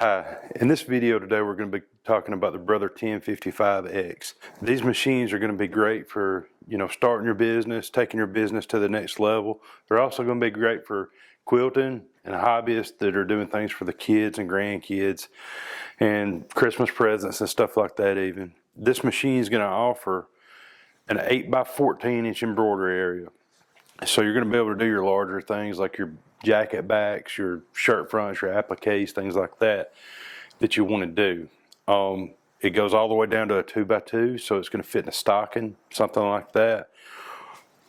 Hi, in this video today we're going to be talking about the Brother 1055x. These machines are going to be great for, starting your business, taking your business to the next level. They're also going to be great for quilting and hobbyists that are doing things for the kids and grandkids and Christmas presents and stuff like that even. This machine is going to offer an 8x14 inch embroidery area. So you're going to be able to do your larger things like your jacket backs, your shirt fronts, your appliques, things like that you want to do. It goes all the way down to a 2x2, so it's going to fit in a stocking, something like that.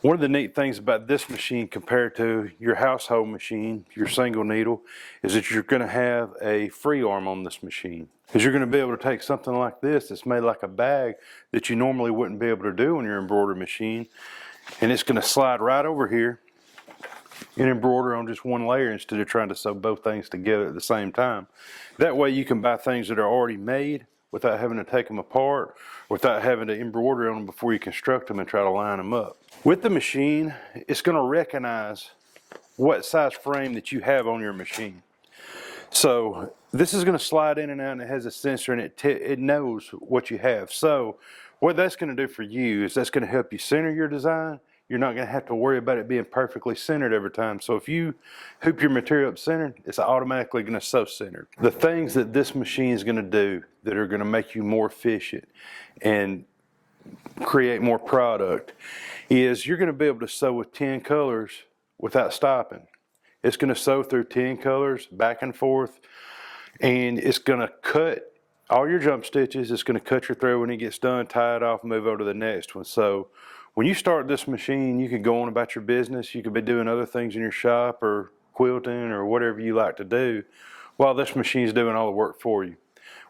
One of the neat things about this machine compared to your household machine, your single needle, is that you're going to have a free arm on this machine. Because you're going to be able to take something like this that's made like a bag that you normally wouldn't be able to do on your embroidery machine, and it's going to slide right over here and embroider on just one layer instead of trying to sew both things together at the same time. That way you can buy things that are already made without having to take them apart, without having to embroider on them before you construct them and try to line them up. With the machine, it's going to recognize what size frame that you have on your machine. So this is going to slide in and out, and it has a sensor, and it knows what you have. So what that's going to do for you is that's going to help you center your design. You're not going to have to worry about it being perfectly centered every time. So if you hoop your material up centered, it's automatically going to sew centered. The things that this machine is going to do that are going to make you more efficient and create more product is you're going to be able to sew with 10 colors without stopping. It's going to sew through 10 colors back and forth, and it's going to cut all your jump stitches. It's going to cut your thread when it gets done, tie it off, move over to the next one. So when you start this machine, you can go on about your business. You could be doing other things in your shop or quilting or whatever you like to do while this machine is doing all the work for you.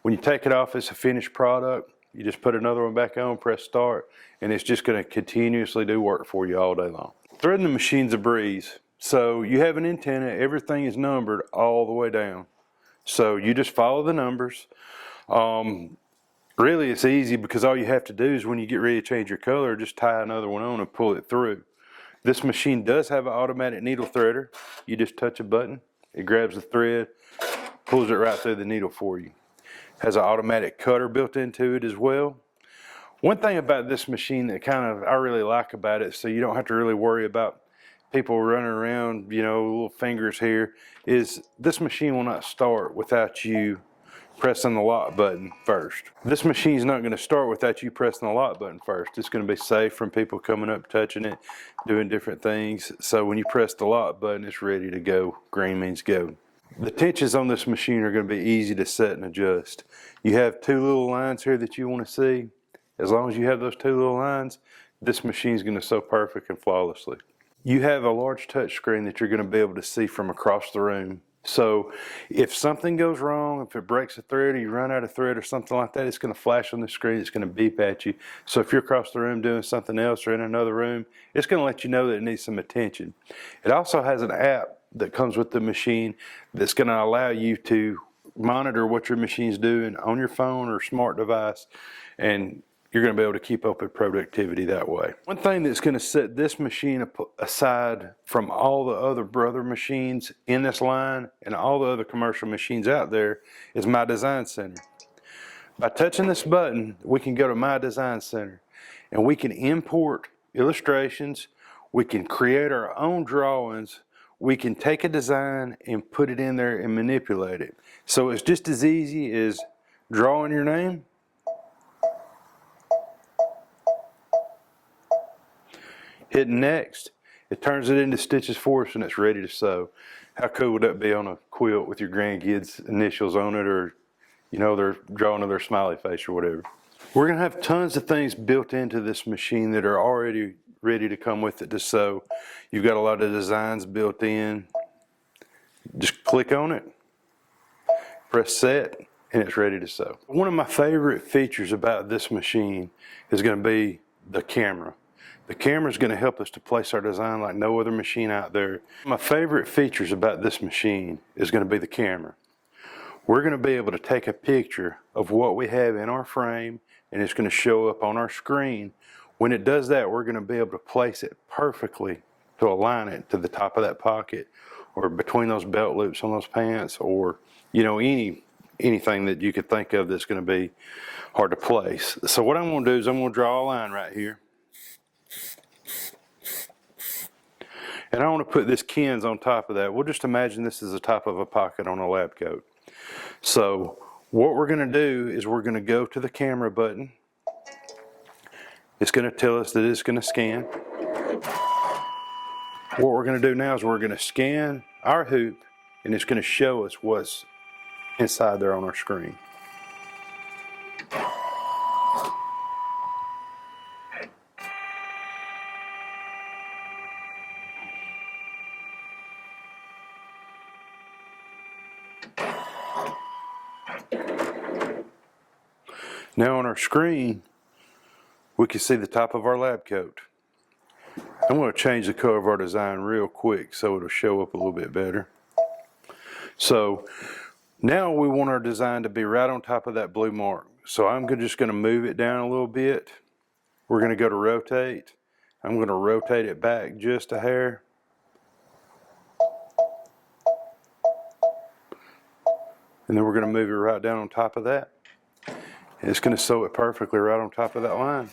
When you take it off, it's a finished product. You just put another one back on, press start, and it's just going to continuously do work for you all day long. Threading the machine's a breeze. So you have an antenna, everything is numbered all the way down. So you just follow the numbers. Really, it's easy because all you have to do is when you get ready to change your color, just tie another one on and pull it through. This machine does have an automatic needle threader. You just touch a button, it grabs the thread, pulls it right through the needle for you. Has an automatic cutter built into it as well. One thing about this machine that I really like about it, so you don't have to really worry about people running around, little fingers here, is this machine will not start without you pressing the lock button first. This machine's not going to start without you pressing the lock button first. It's going to be safe from people coming up, touching it, doing different things. So when you press the lock button, it's ready to go. Green means go. The tensions on this machine are going to be easy to set and adjust. You have two little lines here that you want to see. As long as you have those two little lines, this machine is going to sew perfect and flawlessly. You have a large touch screen that you're going to be able to see from across the room. So if something goes wrong, if it breaks a thread or you run out of thread or something like that, it's going to flash on the screen, it's going to beep at you. So if you're across the room doing something else or in another room, it's going to let you know that it needs some attention. It also has an app that comes with the machine that's going to allow you to monitor what your machine's doing on your phone or smart device, and you're going to be able to keep up with productivity that way. One thing that's going to set this machine aside from all the other Brother machines in this line and all the other commercial machines out there is My Design Center. By touching this button, we can go to My Design Center and we can import illustrations, we can create our own drawings, we can take a design and put it in there and manipulate it. So it's just as easy as drawing your name, hitting next, it turns it into stitches for us and it's ready to sew. How cool would that be on a quilt with your grandkids' initials on it, or their drawing of their smiley face or whatever. We're going to have tons of things built into this machine that are already ready to come with it to sew. You've got a lot of designs built in. Just click on it, press set, and it's ready to sew. One of my favorite features about this machine is going to be the camera. The camera is going to help us to place our design like no other machine out there. My favorite features about this machine is going to be the camera. We're going to be able to take a picture of what we have in our frame, and it's going to show up on our screen. When it does that, we're going to be able to place it perfectly to align it to the top of that pocket or between those belt loops on those pants, or any anything that you could think of that's going to be hard to place. So what I'm going to do is I'm going to draw a line right here. And I want to put this Ken's on top of that. We'll just imagine this is the top of a pocket on a lab coat. So what we're going to do is we're going to go to the camera button. It's going to tell us that it's going to scan. What we're going to do now is we're going to scan our hoop, and it's going to show us what's inside there on our screen. Now on our screen, we can see the top of our lab coat. I'm going to change the color of our design real quick so it'll show up a little bit better. So now we want our design to be right on top of that blue mark. So I'm just going to move it down a little bit. We're going to go to rotate. I'm going to rotate it back just a hair. And then we're going to move it right down on top of that. And it's going to sew it perfectly right on top of that line.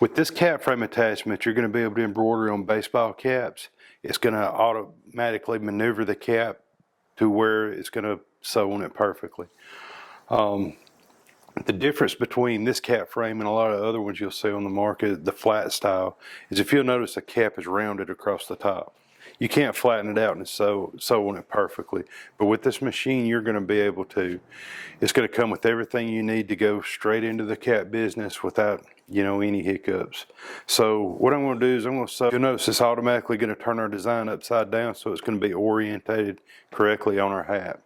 With this cap frame attachment, you're going to be able to embroider on baseball caps. It's going to automatically maneuver the cap to where it's going to sew on it perfectly. The difference between this cap frame and a lot of other ones you'll see on the market, the flat style, is if you'll notice the cap is rounded across the top. You can't flatten it out and sew on it perfectly. But with this machine, you're going to be able to. It's going to come with everything you need to go straight into the cap business without, any hiccups. So what I'm going to do is I'm going to sew. You'll notice it's automatically going to turn our design upside down, so it's going to be orientated correctly on our hat.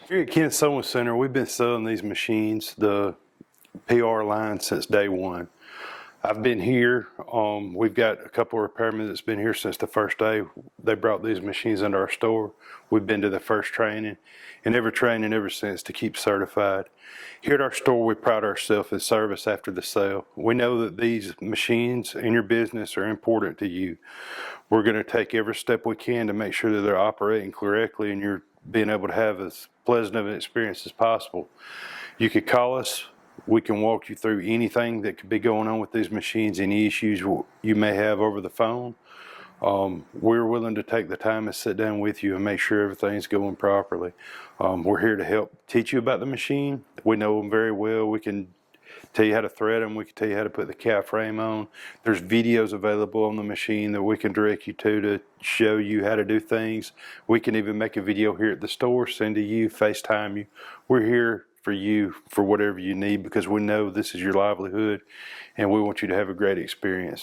Here at Kent Sewing Center, we've been selling these machines, the PR line, since day one. I've been here. We've got a couple of repairmen that's been here since the first day they brought these machines into our store. We've been to the first training and every training ever since to keep certified. Here at our store, we pride ourselves in service after the sale. We know that these machines in your business are important to you. We're going to take every step we can to make sure that they're operating correctly and you're being able to have as pleasant of an experience as possible. You could call us. We can walk you through anything that could be going on with these machines, any issues you may have over the phone. We're willing to take the time and sit down with you and make sure everything's going properly. We're here to help teach you about the machine. We know them very well. We can tell you how to thread them. We can tell you how to put the cap frame on. There's videos available on the machine that we can direct you to show you how to do things. We can even make a video here at the store, send to you, FaceTime you. We're here for you for whatever you need, because we know this is your livelihood and we want you to have a great experience.